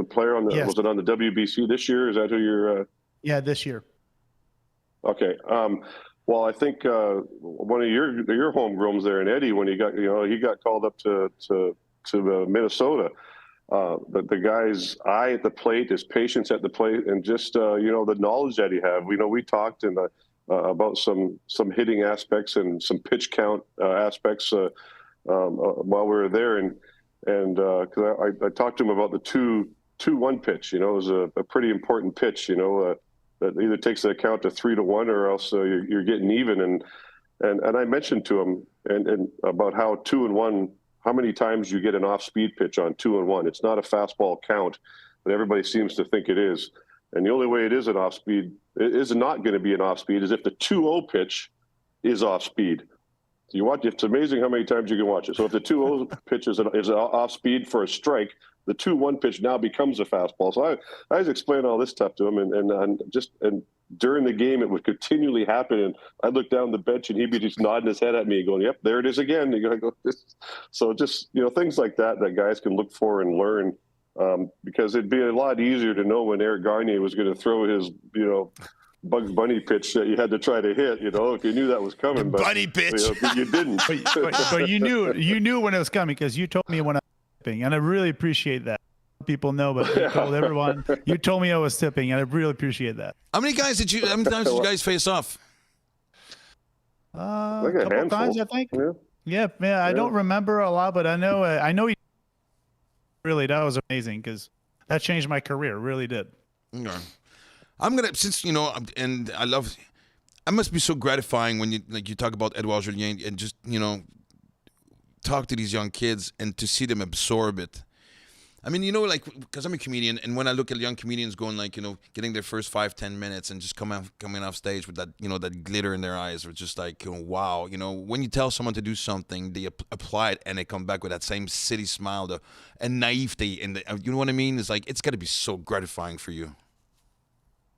Yes. Was it on the WBC this year? Is that who you're? Yeah, this year. Okay. Well, I think one of your homegrowns there, and Eddie, when he got called up to Minnesota, the guy's eye at the plate, his patience at the plate, and just the knowledge that he had. We talked about some hitting aspects and some pitch count aspects while we were there, and because I talked to him about the 2-1 pitch. It was a pretty important pitch. That either takes the account to 3-1, or else you're getting even. And I mentioned to him and about how 2-1, how many times you get an off-speed pitch on 2-1. It's not a fastball count, but everybody seems to think it is. And the only way it is an off-speed, it is not going to be an off-speed, is if the 2-0 pitch is off-speed. So you watch. It's amazing how many times you can watch it. So if the 2-0 pitch is off-speed for a strike, the 2-1 pitch now becomes a fastball. So I was explaining all this stuff to him, and during the game, it would continually happen. And I'd look down the bench, and he'd be just nodding his head at me, going, "Yep, there it is again." You gotta go. So just things like that guys can look for and learn, because it'd be a lot easier to know when Eric Gagne was going to throw his Bugs Bunny pitch that you had to try to hit. If you knew that was coming, but bunny pitch, you didn't. but you knew when it was coming, because you told me when I was tipping, and I really appreciate that. People know, but you told everyone. You told me I was tipping, and I really appreciate that. How many times did you guys face off? Like A couple times, I think. Yeah. I don't remember a lot, but I know he really, that was amazing, because that changed my career. Really did. Okay. I'm gonna, since and I love. It must be so gratifying when you talk about Edouard Julien and just talk to these young kids and to see them absorb it. I mean, because I'm a comedian, and when I look at young comedians going getting their first 5-10 minutes and just coming off stage with that that glitter in their eyes, or just like wow, when you tell someone to do something, they apply it and they come back with that same city smile, and naivety, and you know what I mean? It's like it's got to be so gratifying for you.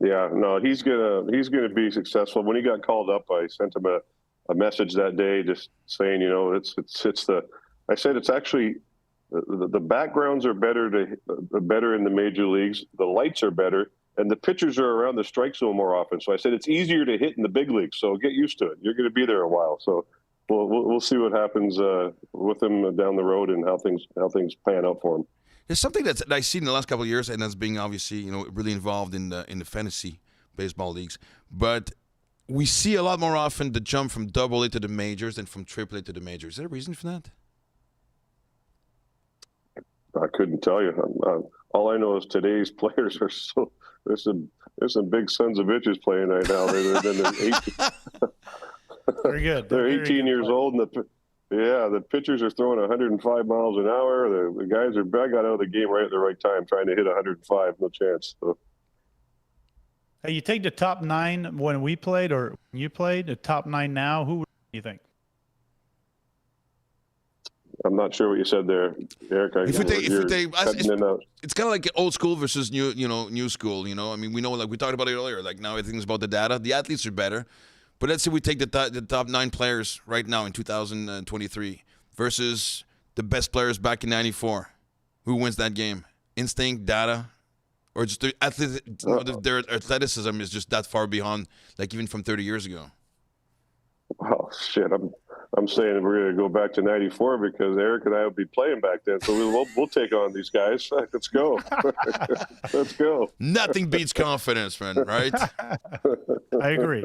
Yeah, no, he's gonna be successful. When he got called up, I sent him a message that day, just saying, I said it's actually. The backgrounds are better in the major leagues. The lights are better, and the pitchers are around the strike zone more often. So I said it's easier to hit in the big leagues. So get used to it. You're going to be there a while. So we'll see what happens with him down the road and how things pan out for him. There's something that I've seen in the last couple of years, and that's being obviously really involved in the fantasy baseball leagues. But we see a lot more often the jump from Double-A to the majors than from Triple-A to the majors. Is there a reason for that? I couldn't tell you. All I know is today's players are so there's some big sons of bitches playing right now. They're 18. Very good. They're 18 years old, and the pitchers are throwing 105 miles an hour. The guys are got out of the game right at the right time, trying to hit 105. No chance. So. Hey, you take the top 9 when we played, or when you played, the top 9 now. Who do you think? I'm not sure what you said there, Eric. It's kind of like old school versus new school. I mean, we know, like we talked about it earlier. Like now, everything's about the data. The athletes are better, but let's say we take the top 9 players right now in 2023 versus the best players back in '94. Who wins that game? Instinct, data, or just their athleticism is just that far beyond, like even from 30 years ago. Oh shit! I'm saying we're going to go back to '94 because Eric and I will be playing back then. So we'll take on these guys. Let's go. Let's go. Nothing beats confidence, man. Right? I agree.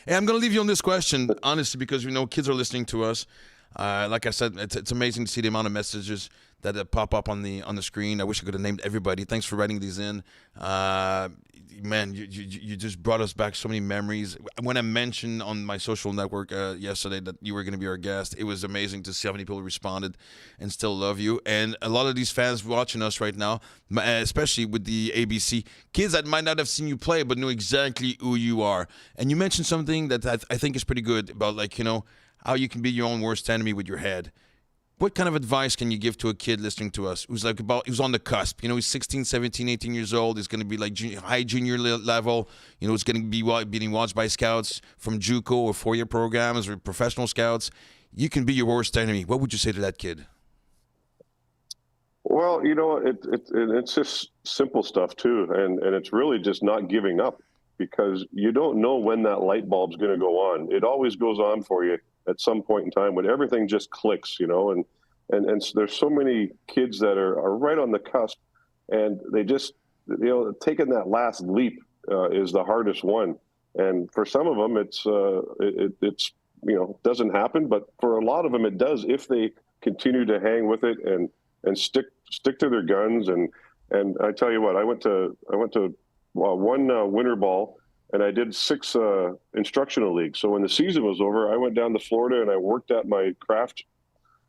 Hey, I'm going to leave you on this question, honestly, because kids are listening to us. Like I said, it's amazing to see the amount of messages that pop up on the screen. I wish I could have named everybody. Thanks for writing these in. Man, you just brought us back so many memories. When I mentioned on my social network yesterday that you were going to be our guest, it was amazing to see how many people responded and still love you. And a lot of these fans watching us right now, especially with the ABC, kids that might not have seen you play but know exactly who you are. And you mentioned something that I think is pretty good about, how you can be your own worst enemy with your head. What kind of advice can you give to a kid listening to us who's who's on the cusp? He's 16, 17, 18 years old. He's going to be like high junior level. He's going to be being watched by scouts from JUCO or 4-year programs or professional scouts. You can be your worst enemy. What would you say to that kid? Well, it's just simple stuff too, and it's really just not giving up, because you don't know when that light bulb's going to go on. It always goes on for you at some point in time when everything just clicks, and there's so many kids that are right on the cusp, and they just, taking that last leap is the hardest one. And for some of them, it's doesn't happen, but for a lot of them, it does if they continue to hang with it and stick to their guns. And I tell you what, I went to one winter ball, and I did 6 instructional leagues. So when the season was over, I went down to Florida and I worked at my craft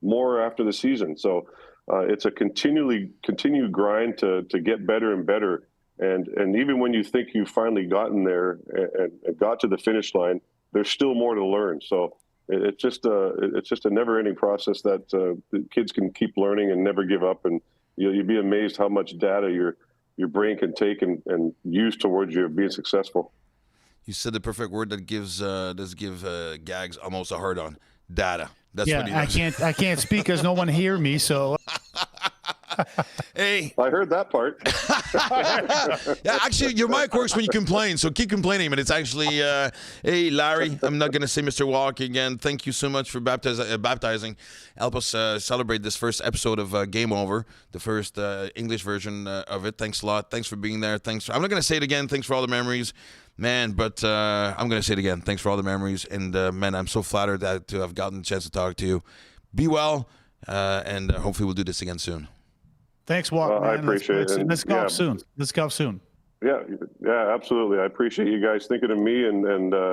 more after the season. So it's a continued grind to get better and better. And even when you think you've finally gotten there and got to the finish line, there's still more to learn. So it's just a never-ending process that the kids can keep learning and never give up. And you'd be amazed how much data your brain can take and use towards you being successful. You said the perfect word that gives Gags almost a hard on. Data. That's Yeah, what he does. I can't speak because no one hear me. So Hey. I heard that part. Yeah, actually, your mic works when you complain, so keep complaining. But it's actually, hey, Larry, I'm not going to say Mr. Walk again. Thank you so much for baptizing. Help us celebrate this first episode of Game Over, the first English version of it. Thanks a lot. Thanks for being there. I'm not going to say it again. Thanks for all the memories. Man, but I'm going to say it again. Thanks for all the memories. And, man, I'm so flattered to have gotten a chance to talk to you. Be well, and hopefully we'll do this again soon. Thanks, Walk, man. I appreciate it. Let's golf soon. Let's golf soon. Yeah, absolutely. I appreciate you guys thinking of me, and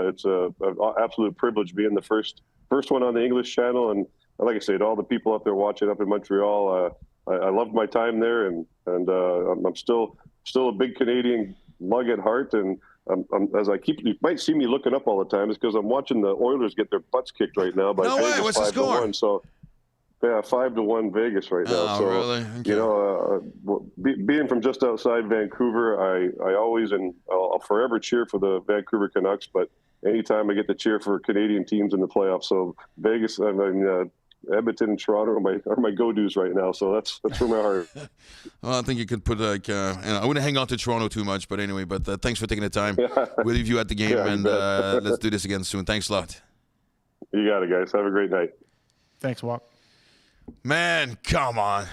it's an absolute privilege being the first one on the English channel. And like I said, all the people up there watching up in Montreal, I loved my time there, and I'm still a big Canadian lug at heart. And you might see me looking up all the time. It's because I'm watching the Oilers get their butts kicked right now. No way. What's the score? So, yeah, 5-1 Vegas right now. Oh, so, really? Okay. You know, being from just outside Vancouver, I always and I'll forever cheer for the Vancouver Canucks. But anytime I get to cheer for Canadian teams in the playoffs, so Vegas, Edmonton and Toronto are my go-dos right now. So that's where my heart. Well, I think you could put I wouldn't hang on to Toronto too much, but anyway. But thanks for taking the time. We'll leave you at the game, and let's do this again soon. Thanks a lot. You got it, guys. Have a great night. Thanks, Walk. Man, come on.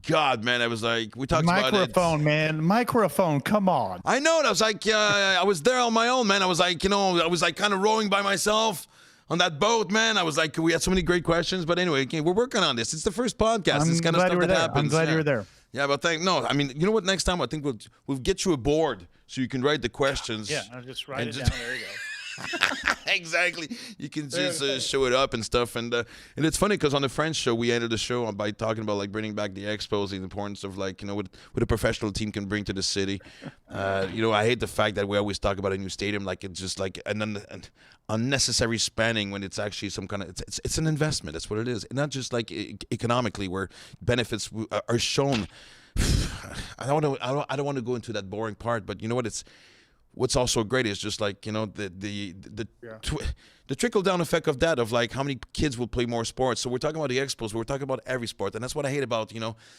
God, man, I was like, we talked about it. Microphone, man. Microphone, come on. I know it. I was like, I was there on my own, man. I was like, kind of rowing by myself on that boat, man. I was like, we had so many great questions. But anyway, we're working on this. It's the first podcast. It's kind of stuff that happens. I'm glad you were there. Yeah, but I mean, you know what? Next time, I think we'll get you a board so you can write the questions. Yeah, I'll just write it down. There you go. Exactly. You can just show it up and stuff. And it's funny because on the French show, we ended the show by talking about like bringing back the expos, the importance of like, what a professional team can bring to the city. I hate the fact that we always talk about a new stadium like it's just like an unnecessary spending when it's actually some kind of it's an investment. That's what it is. And not just like economically where benefits are shown. I don't want to go into that boring part, but you know what? What's also great is just like, the trickle down effect of that, of like how many kids will play more sports. So we're talking about the expos, we're talking about every sport. And that's what I hate about,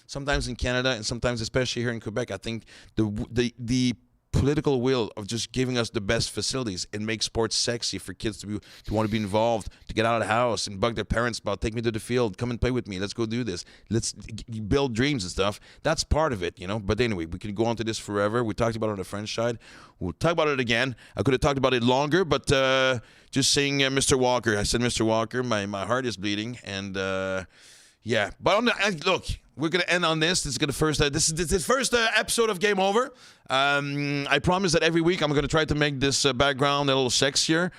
sometimes in Canada and sometimes especially here in Quebec, I think the political will of just giving us the best facilities and make sports sexy for kids to want to be involved, to get out of the house and bug their parents about, take me to the field, come and play with me, let's go do this, let's build dreams and stuff. That's part of it, But anyway, we could go on to this forever. We talked about it on the French side. We'll talk about it again. I could have talked about it longer, but just saying Mr. Walker. I said Mr. Walker. My heart is bleeding, and yeah. But look, we're gonna end on this. This is the first episode of Game Over. I promise that every week I'm going to try to make this background a little sexier.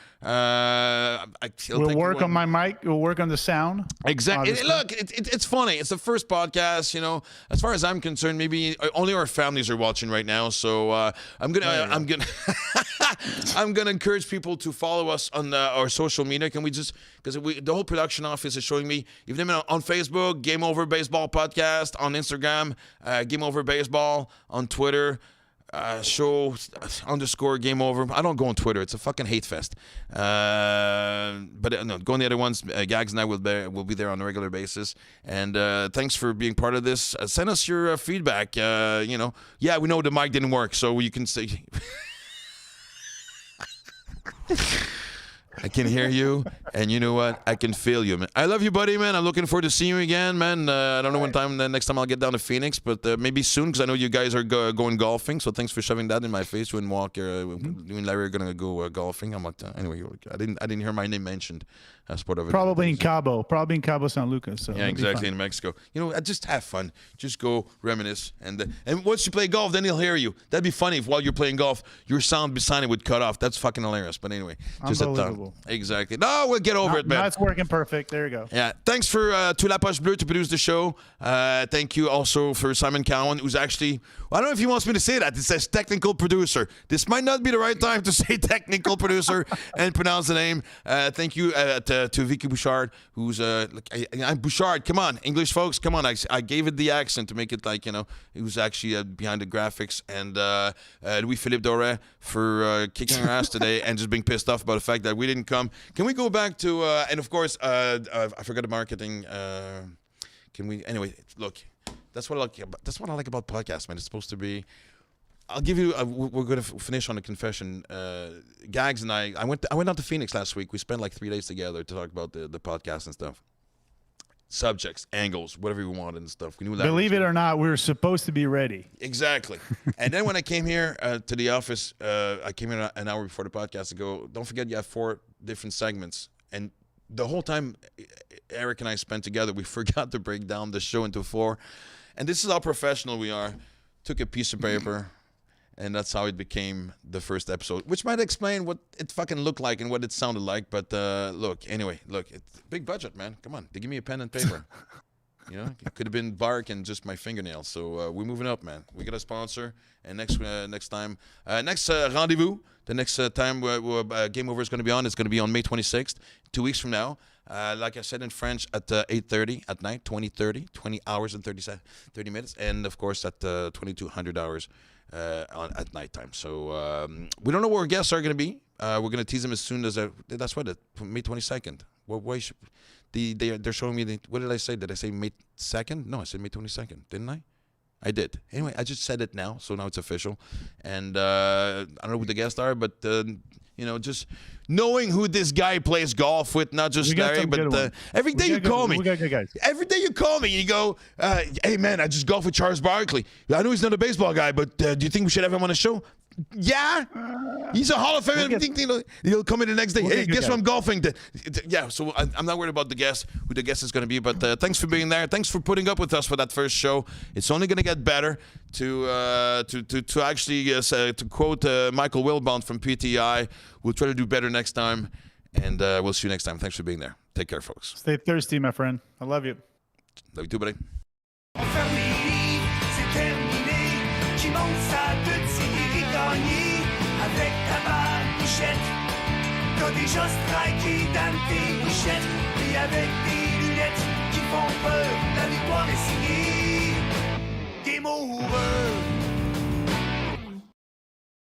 We'll work on my mic. We'll work on the sound. Exactly. Look, it's funny. It's the first podcast. As far as I'm concerned, maybe only our families are watching right now. So I'm gonna encourage people to follow us on our social media. Can we just, because the whole production office is showing me, you've been on Facebook, Game Over Baseball Podcast, on Instagram, Game Over Baseball, on Twitter. Show _ Game Over. I don't go on Twitter. It's a fucking hate fest. But no, go on the other ones. Gags and I will be there on a regular basis. And thanks for being part of this. Send us your feedback. Yeah, we know the mic didn't work, so you can say. I can hear you, and you know what? I can feel you, man. I love you, buddy, man. I'm looking forward to seeing you again, man. I don't know when next time I'll get down to Phoenix, but maybe soon, because I know you guys are going golfing. So thanks for shoving that in my face. When Walker, you and Larry are gonna go golfing. I'm like, anyway, I didn't hear my name mentioned as part of it. Probably in Cabo, San Lucas. So yeah, exactly, in Mexico. Just have fun. Just go reminisce, and once you play golf, then he'll hear you. That'd be funny if while you're playing golf, your sound beside it would cut off. That's fucking hilarious. But anyway, just a thought. So Exactly. No, we'll get over it, man. Now it's working perfect. There you go. Yeah. Thanks for to La Poche Bleue to produce the show. Thank you also for Simon Cowan, who's actually, I don't know if he wants me to say that. It says technical producer. This might not be the right time to say technical producer and pronounce the name. Thank you to Vicky Bouchard, who's I'm Bouchard. Come on, English folks. Come on. I gave it the accent to make it like, who's actually behind the graphics. And Louis-Philippe Doré for kicking our ass today and just being pissed off about the fact that we didn't come. Can we go back to, and of course, I forgot the marketing. Can we, anyway, look, that's what I like about podcasts, man. It's supposed to be, I'll give you, we're going to finish on a confession. Gags and I went out to Phoenix last week. We spent like 3 days together to talk about the podcast and stuff. Subjects, angles, whatever we wanted and stuff. We knew that. Believe it or not, we were supposed to be ready. Exactly. And then when I came here to the office, I came in an hour before the podcast to go, don't forget you have 4 different segments. And the whole time Eric and I spent together, we forgot to break down the show into 4. And this is how professional we are. Took a piece of paper, and that's how it became the first episode, which might explain what it fucking looked like and what it sounded like. But look, it's big budget, man. Come on, they give me a pen and paper. It could have been bark and just my fingernails. So we're moving up, man. We got a sponsor, and next time, rendezvous. The next time Game Over is going to be on, it's going to be on May 26th, 2 weeks from now. Like I said in French, at 8:30 at night, 20 hours and 30 minutes, and of course at 2200 hours at nighttime. So we don't know where our guests are going to be. We're going to tease them as soon as that's what May 22nd. They're showing me what did I say? Did I say May 2nd? No, I said May 22nd, didn't I? I did. Anyway, I just said it now, so now it's official. And I don't know who the guests are, but just knowing who this guy plays golf with, not just Larry, but every day you call me. We got good guys. Every day you call me and you go, hey man, I just golfed with Charles Barkley. I know he's not a baseball guy, but do you think we should have him on the show? Yeah, he's a Hall of Famer. He'll come in the next day. Hey, guess what I'm golfing? Yeah, so I'm not worried about who the guest is going to be. But thanks for being there. Thanks for putting up with us for that first show. It's only going to get better. To actually to quote Michael Wilbon from PTI, we'll try to do better next time, and we'll see you next time. Thanks for being there. Take care, folks. Stay thirsty, my friend. I love you. Love you too, buddy. On ferme les livres, c'est terminé. Qui monte sa butte, c'est gagné. Avec ta balle bouchette, t'as déjà striké dans tes bouchettes. Et avec